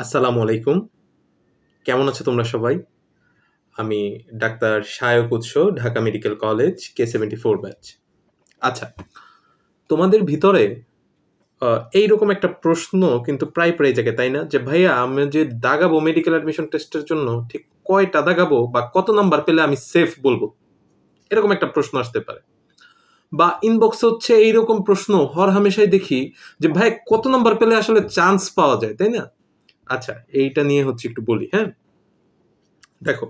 আসসালামু আলাইকুম। কেমন আছো তোমরা সবাই? আমি ডাক্তার শায়ক উৎস, Dhaka medical college, K74 batch. আচ্ছা, তোমাদের ভিতরে এইরকম একটা প্রশ্ন কিন্তু প্রায় জায়গায়, তাই না? যে ভাইয়া আমি যে দাগাবো মেডিকেল অ্যাডমিশন টেস্টের জন্য, ঠিক কয়টা দাগাবো বা কত নাম্বার পেলে আমি সেফ বলবো? এরকম একটা প্রশ্ন আসতে পারে। বা ইনবক্সে হচ্ছে এইরকম প্রশ্ন হরহামেশাই দেখি যে ভাই কত নাম্বার পেলে আসলে চান্স পাওয়া যায়, তাই না? আচ্ছা, এইটা নিয়ে হচ্ছে একটু বলি, হ্যাঁ? দেখো,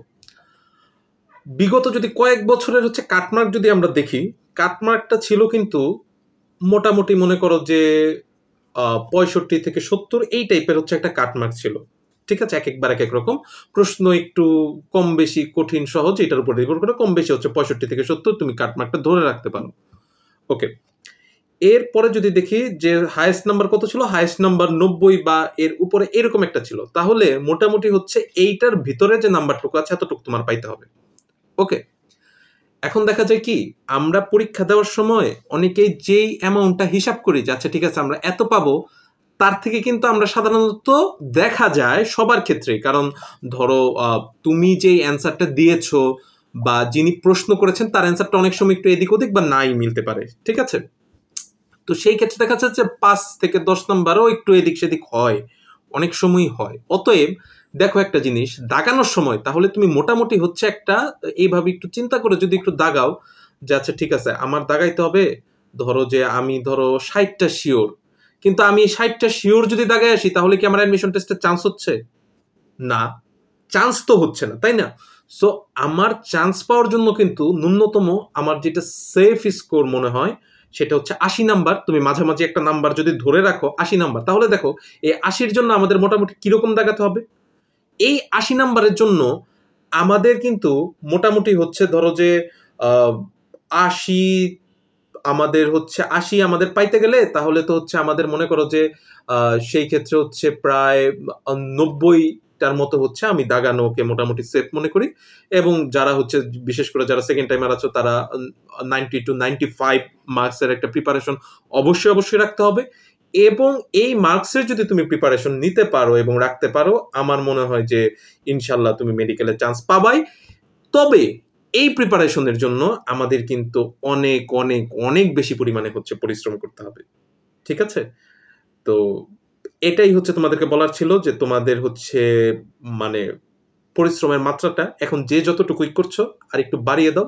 বিগত যদি কয়েক বছরের হচ্ছে কাটমার্ক যদি আমরা দেখি, কাটমার্কটা ছিল কিন্তু মোটামুটি মনে করো যে 65 থেকে 70 এই টাইপের হচ্ছে একটা কাটমার্ক ছিল। ঠিক আছে, এক একবার এক এক রকম প্রশ্ন, একটু কম বেশি কঠিন সহজ এটার উপর নির্ভর করে কম বেশি হচ্ছে 65 থেকে 70 তুমি কাটমার্কটা ধরে রাখতে পারো। ওকে, এরপরে যদি দেখি যে হাইয়েস্ট নাম্বার কত ছিল, হাইয়েস্ট নাম্বার 90 বা এর উপরে এরকম একটা ছিল, তাহলে মোটামুটি হচ্ছে এইটার ভিতরে যে নাম্বারটুকু আছে এতটুকু তোমার পাইতে হবে। ওকে, এখন দেখা যায় কি আমরা পরীক্ষা দেওয়ার সময় অনেকেই যেই অ্যামাউন্টটা হিসাব করি যে আচ্ছা ঠিক আছে আমরা এত পাবো, তার থেকে কিন্তু আমরা সাধারণত দেখা যায় সবার ক্ষেত্রেই, কারণ ধরো তুমি যেই অ্যান্সারটা দিয়েছো বা যিনি প্রশ্ন করেছেন তার অ্যান্সারটা অনেক সময় একটু এদিক ওদিক বা নাই মিলতে পারে, ঠিক আছে? তো সেই ক্ষেত্রে দেখা যাচ্ছে 5 থেকে 10 নাম্বারও একটু এদিক সেদিক হয়, অনেক সময়ই হয়। অতএব দেখো একটা জিনিস দাগানোর সময় তাহলে তুমি মোটামুটি হচ্ছে একটা এইভাবে একটু চিন্তা করে যদি একটু দাগাও যে আচ্ছা ঠিক আছে আমার দাগাইতে হবে, ধরো যে আমি ধরো 60টা শিওর, কিন্তু আমি 60টা শিওর যদি দাগাই আসি তাহলে কি আমার অ্যাডমিশন টেস্টের চান্স হচ্ছে? না, চান্স তো হচ্ছে না, তাই না? সো আমার চান্স পাওয়ার জন্য কিন্তু ন্যূনতম আমার যেটা সেফ স্কোর মনে হয় সেটা হচ্ছে 80 নাম্বার। তুমি মাঝামাঝি একটা নাম্বার যদি ধরে রাখো 80 নাম্বার, তাহলে দেখো এই 80-র জন্য আমাদের মোটামুটি কিরকম দাগাতে হবে। এই 80 নাম্বারের জন্য আমাদের কিন্তু মোটামুটি হচ্ছে ধরো যে 80 আমাদের হচ্ছে 80 আমাদের পাইতে গেলে তাহলে তো হচ্ছে আমাদের মনে করো যে সেই ক্ষেত্রে হচ্ছে প্রায় 90টার মতো হচ্ছে আমি দাগানোকে মোটামুটি সেফ মনে করি। এবং যারা হচ্ছে বিশেষ করে যারা সেকেন্ড টাইমার আছো তারা 90 to 95 মার্কসের একটা প্রিপারেশন অবশ্যই রাখতে হবে। এবং এই মার্কসের যদি তুমি প্রিপারেশন নিতে পারো এবং রাখতে পারো, আমার মনে হয় যে ইনশাল্লাহ তুমি মেডিকেলের চান্স পাবাই। তবে এই প্রিপারেশনের জন্য আমাদের কিন্তু অনেক বেশি পরিমাণে হচ্ছে পরিশ্রম করতে হবে, ঠিক আছে? তো এটাই হচ্ছে তোমাদেরকে বলার ছিল যে তোমাদের হচ্ছে মানে পরিশ্রমের মাত্রাটা এখন যে যতটুকুই করছো আর একটু বাড়িয়ে দাও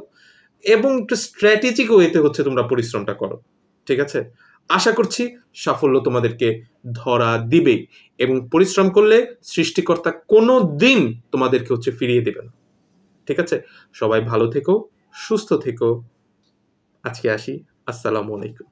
এবং একটু স্ট্র্যাটেজিক ওয়েতে হচ্ছে তোমরা পরিশ্রমটা করো, ঠিক আছে? আশা করছি সাফল্য তোমাদেরকে ধরা দিবেই এবং পরিশ্রম করলে সৃষ্টিকর্তা কোনো দিন তোমাদেরকে হচ্ছে ফিরিয়ে দেবে না, ঠিক আছে? সবাই ভালো থেকো, সুস্থ থেকো। আজকে আসি। আসসালামু আলাইকুম।